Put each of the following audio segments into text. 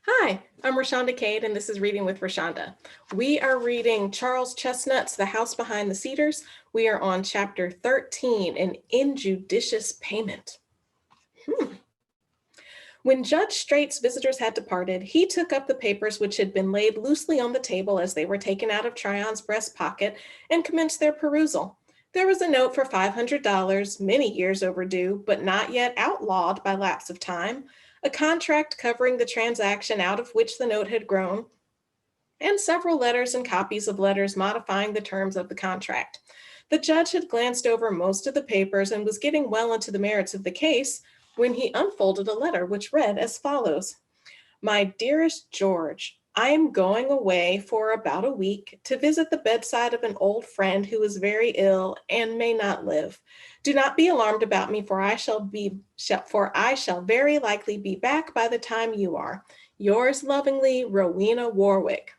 Hi, I'm Rashonda Cade, and this is Reading with Rashonda. We are reading Charles Chesnutt's The House Behind the Cedars. We are on chapter 13, An Injudicious Payment. When Judge Straight's visitors had departed, he took up the papers which had been laid loosely on the table as they were taken out of Tryon's breast pocket and commenced their perusal. There was a note for $500, many years overdue, but not yet outlawed by lapse of time, a contract covering the transaction out of which the note had grown, and several letters and copies of letters modifying the terms of the contract. The judge had glanced over most of the papers and was getting well into the merits of the case when he unfolded a letter which read as follows: My dearest George, I am going away for about a week to visit the bedside of an old friend who is very ill and may not live. Do not be alarmed about me, for I shall very likely be back by the time you are. Yours lovingly, Rowena Warwick.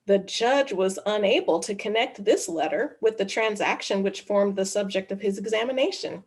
The judge was unable to connect this letter with the transaction which formed the subject of his examination.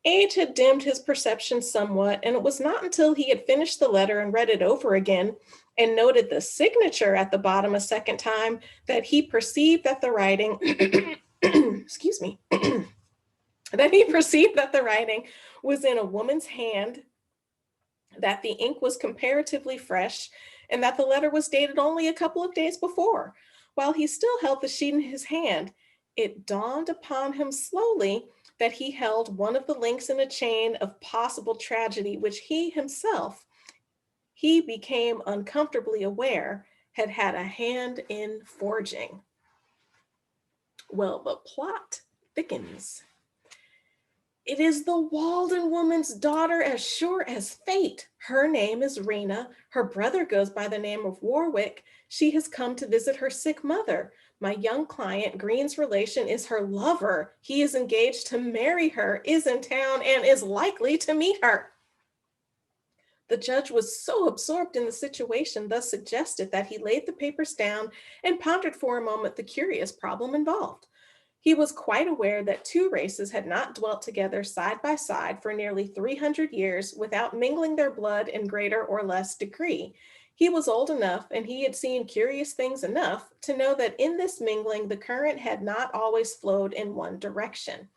Age had dimmed his perception somewhat, and it was not until he had finished the letter and read it over again and noted the signature at the bottom a second time that he perceived that the writing, excuse me, that he perceived that the writing was in a woman's hand, that the ink was comparatively fresh, and that the letter was dated only a couple of days before. While he still held the sheet in his hand, it dawned upon him slowly that he held one of the links in a chain of possible tragedy, which he became uncomfortably aware, had had a hand in forging. Well, the plot thickens. It is the Walden woman's daughter, as sure as fate. Her name is Rena. Her brother goes by the name of Warwick. She has come to visit her sick mother. My young client, Green's relation, is her lover. He is engaged to marry her, is in town, and is likely to meet her. The judge was so absorbed in the situation thus suggested that he laid the papers down and pondered for a moment the curious problem involved. He was quite aware that two races had not dwelt together side by side for nearly 300 years without mingling their blood in greater or less degree. He was old enough and he had seen curious things enough to know that in this mingling the current had not always flowed in one direction.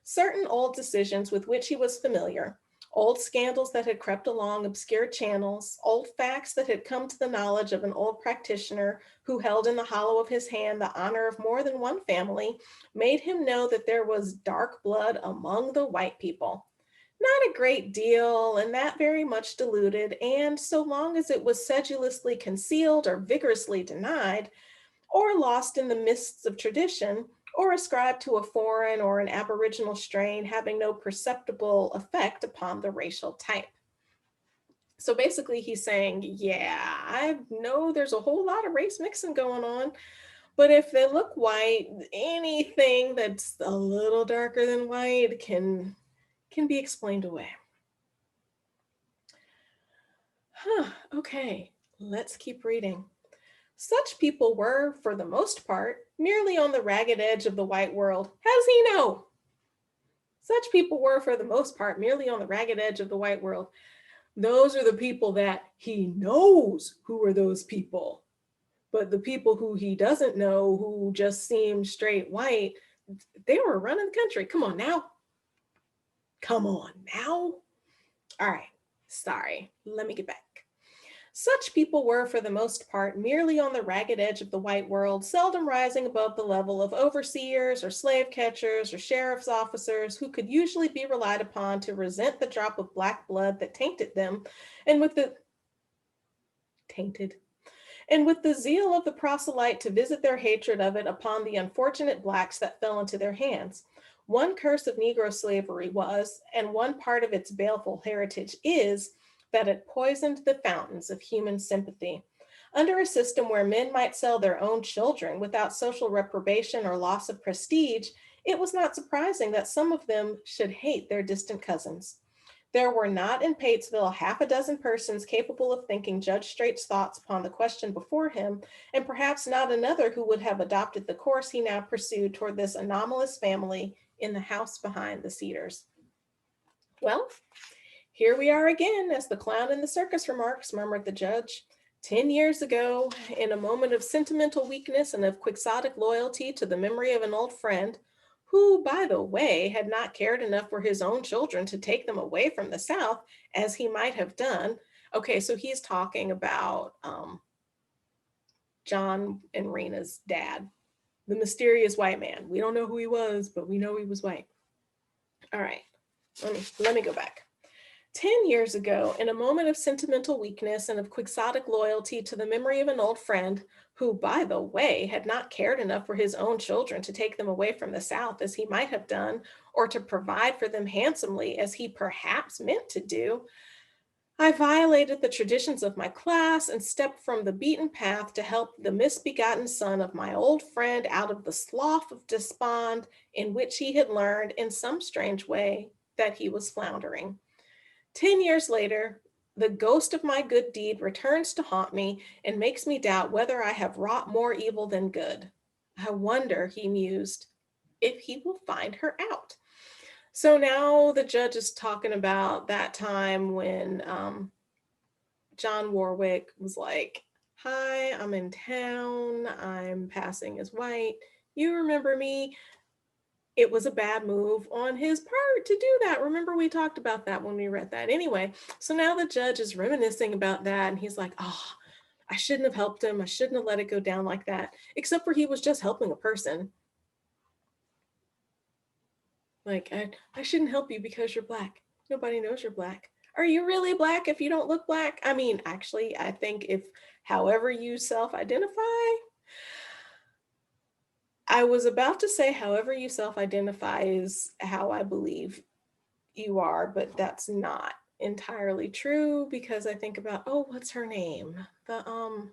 Certain old decisions with which he was familiar, old scandals that had crept along obscure channels, old facts that had come to the knowledge of an old practitioner who held in the hollow of his hand the honor of more than one family, made him know that there was dark blood among the white people. Not a great deal, and that very much diluted, and so long as it was sedulously concealed or vigorously denied, or lost in the mists of tradition, or ascribed to a foreign or an aboriginal strain having no perceptible effect upon the racial type. So basically, he's saying, yeah, I know there's a whole lot of race mixing going on, but if they look white, anything that's a little darker than white can be explained away. Okay, let's keep reading. Such people were, for the most part, merely on the ragged edge of the white world. How does he know? Such people were, for the most part, merely on the ragged edge of the white world. Those are the people that he knows who are those people. But the people who he doesn't know, who just seem straight white, they were running the country. Come on now. Come on now. All right. Sorry. Let me get back. Such people were, for the most part, merely on the ragged edge of the white world, seldom rising above the level of overseers or slave catchers or sheriff's officers who could usually be relied upon to resent the drop of black blood that tainted them, and with the zeal of the proselyte to visit their hatred of it upon the unfortunate blacks that fell into their hands. One curse of Negro slavery was, and one part of its baleful heritage is, that it poisoned the fountains of human sympathy. Under a system where men might sell their own children without social reprobation or loss of prestige, it was not surprising that some of them should hate their distant cousins. There were not in Patesville half a dozen persons capable of thinking Judge Straight's thoughts upon the question before him, and perhaps not another who would have adopted the course he now pursued toward this anomalous family in the house behind the Cedars. Well, Here we are again, as the clown in the circus remarks, murmured the judge. 10 years ago, in a moment of sentimental weakness and of quixotic loyalty to the memory of an old friend, who, by the way, had not cared enough for his own children to take them away from the South, as he might have done. Okay, so he's talking about John and Rena's dad, the mysterious white man. We don't know who he was, but we know he was white. All right, let me go back. 10 years ago, in a moment of sentimental weakness and of quixotic loyalty to the memory of an old friend, who, by the way, had not cared enough for his own children to take them away from the South as he might have done, or to provide for them handsomely as he perhaps meant to do, I violated the traditions of my class and stepped from the beaten path to help the misbegotten son of my old friend out of the slough of despond in which he had learned, in some strange way, that he was floundering. 10 years later, the ghost of my good deed returns to haunt me and makes me doubt whether I have wrought more evil than good. I wonder, he mused, if he will find her out. So now the judge is talking about that time when John Warwick was like, "Hi, I'm in town. I'm passing as white. You remember me?" It was a bad move on his part to do that. Remember, we talked about that when we read that. Anyway, so now the judge is reminiscing about that, and he's like, "Oh, I shouldn't have helped him. I shouldn't have let it go down like that." Except for he was just helping a person. Like, I shouldn't help you because you're black. Nobody knows you're black. Are you really black if you don't look black? I mean, actually, I think if however you self identify, I was about to say however you self identify is how I believe you are, but that's not entirely true because I think about, oh, what's her name? The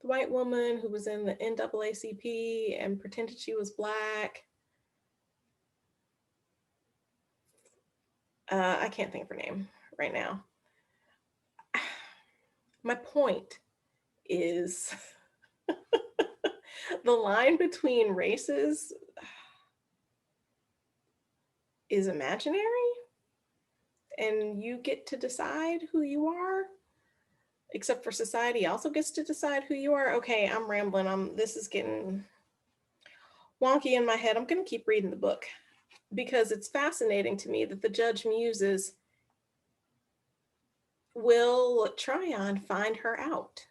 white woman who was in the NAACP and pretended she was black. I can't think of her name right now. My point is the line between races is imaginary, and you get to decide who you are, except for society also gets to decide who you are. Okay, I'm rambling. This is getting wonky in my head. I'm going to keep reading the book because it's fascinating to me that the judge muses, will Tryon find her out?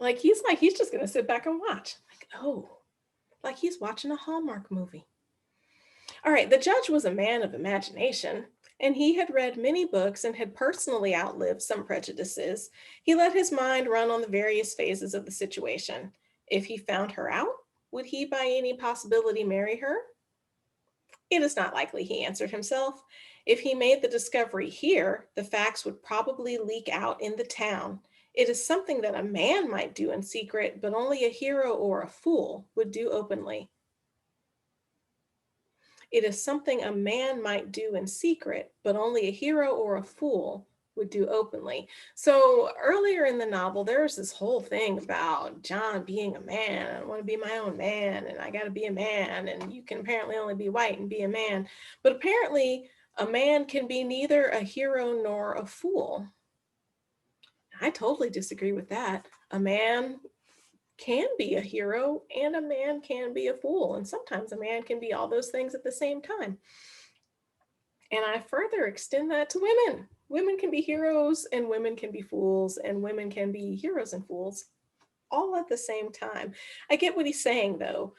He's just going to sit back and watch. Like, oh, like he's watching a Hallmark movie. All right, the judge was a man of imagination, and he had read many books and had personally outlived some prejudices. He let his mind run on the various phases of the situation. If he found her out, would he by any possibility marry her? It is not likely, he answered himself. If he made the discovery here, the facts would probably leak out in the town. It is something that a man might do in secret, but only a hero or a fool would do openly. It is something a man might do in secret, but only a hero or a fool would do openly. So earlier in the novel, there's this whole thing about John being a man. I want to be my own man, and I got to be a man, and you can apparently only be white and be a man. But apparently, a man can be neither a hero nor a fool. I totally disagree with that. A man can be a hero and a man can be a fool. And sometimes a man can be all those things at the same time. And I further extend that to women. Women can be heroes and women can be fools, and women can be heroes and fools all at the same time. I get what he's saying, though.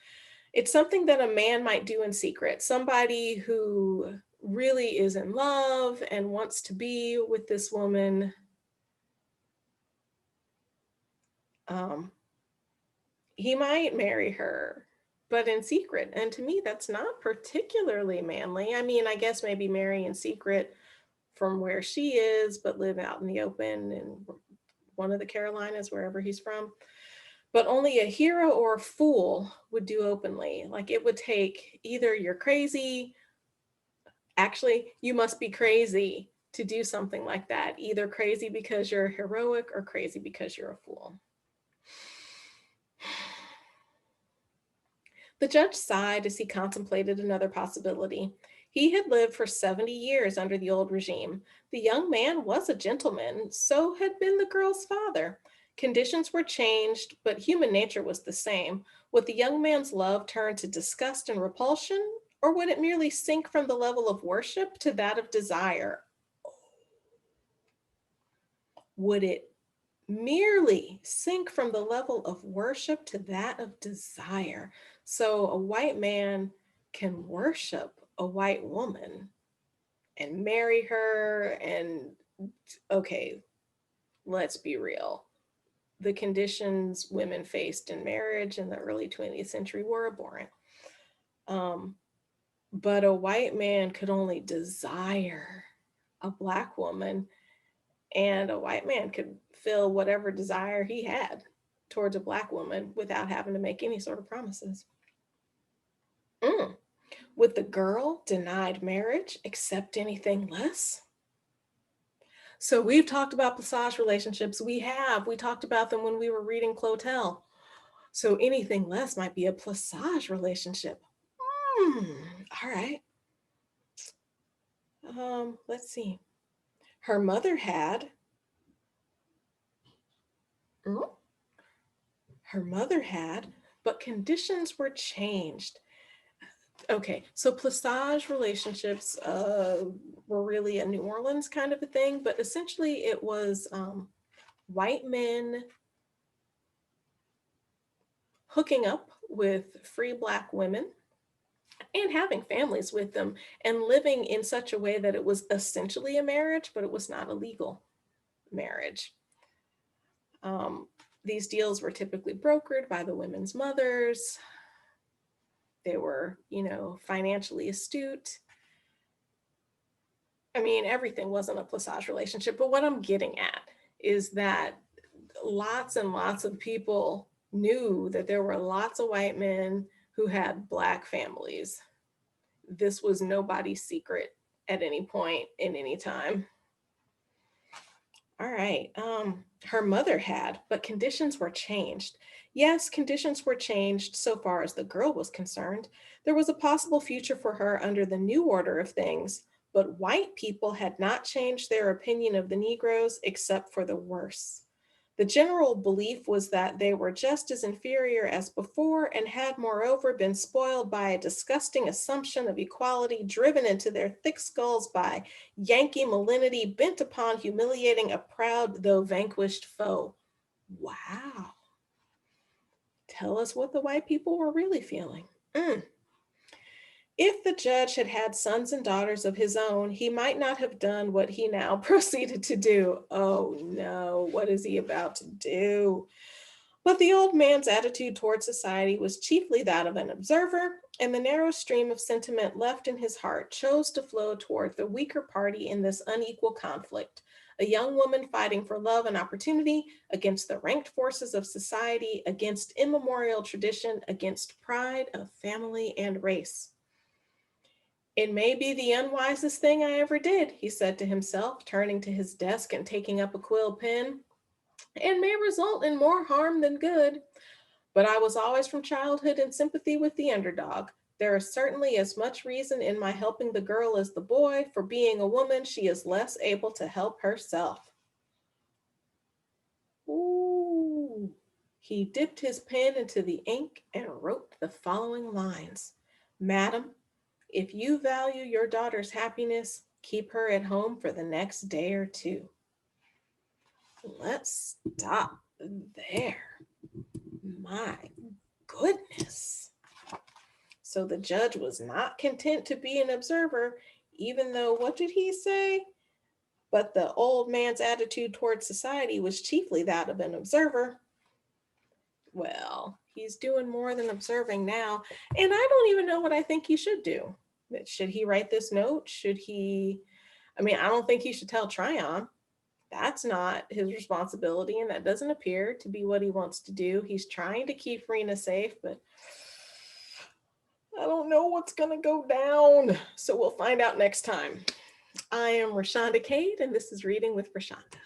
It's something that a man might do in secret. Somebody who really is in love and wants to be with this woman. He might marry her, but in secret. And to me, that's not particularly manly. I mean, I guess maybe marry in secret from where she is, but live out in the open in one of the Carolinas, wherever he's from. But only a hero or a fool would do openly. Like it would take either you're crazy, actually, you must be crazy to do something like that. Either crazy because you're heroic or crazy because you're a fool. The judge sighed as he contemplated another possibility. He had lived for 70 years under the old regime. The young man was a gentleman, so had been the girl's father. Conditions were changed, but human nature was the same. Would the young man's love turn to disgust and repulsion, or would it merely sink from the level of worship to that of desire? Would it merely sink from the level of worship to that of desire? So a white man can worship a white woman and marry her. And okay, let's be real. The conditions women faced in marriage in the early 20th century were abhorrent. Um, but a white man could only desire a black woman, and a white man could fill whatever desire he had towards a black woman without having to make any sort of promises. Mm. Would the girl denied marriage accept anything less? So we've talked about passage relationships. We talked about them when we were reading Clotel. So anything less might be a passage relationship. Hmm. All right. Let's see. Her mother had. Mm, Her mother had, but conditions were changed. Okay, so plissage relationships were really a New Orleans kind of a thing, but essentially it was white men hooking up with free black women and having families with them and living in such a way that it was essentially a marriage, but it was not a legal marriage. Um, these deals were typically brokered by the women's mothers. They were, financially astute. I mean, everything wasn't a plissage relationship, but what I'm getting at is that lots and lots of people knew that there were lots of white men who had black families. This was nobody's secret at any point in any time. All right. Her mother had, but conditions were changed. Yes, conditions were changed so far as the girl was concerned. There was a possible future for her under the new order of things, but white people had not changed their opinion of the Negroes except for the worse. The general belief was that they were just as inferior as before and had, moreover, been spoiled by a disgusting assumption of equality driven into their thick skulls by Yankee malignity bent upon humiliating a proud though vanquished foe. Wow. Tell us what the white people were really feeling. If the judge had had sons and daughters of his own, he might not have done what he now proceeded to do. Oh no, what is he about to do? But the old man's attitude toward society was chiefly that of an observer, and the narrow stream of sentiment left in his heart chose to flow toward the weaker party in this unequal conflict, a young woman fighting for love and opportunity against the ranked forces of society, against immemorial tradition, against pride of family and race. It may be the unwisest thing I ever did, he said to himself, turning to his desk and taking up a quill pen, and may result in more harm than good. But I was always from childhood in sympathy with the underdog. There is certainly as much reason in my helping the girl as the boy, for being a woman, she is less able to help herself. Ooh. He dipped his pen into the ink and wrote the following lines. Madam, if you value your daughter's happiness, keep her at home for the next day or two. Let's stop there. My goodness. So the judge was not content to be an observer, even though, what did he say? But the old man's attitude towards society was chiefly that of an observer. Well, he's doing more than observing now. And I don't even know what I think he should do. Should he write this note? Should he? I mean, I don't think he should tell Tryon. That's not his responsibility, and that doesn't appear to be what he wants to do. He's trying to keep Rena safe, but I don't know what's going to go down. So we'll find out next time. I am Rashonda Cade, and this is Reading with Rashonda.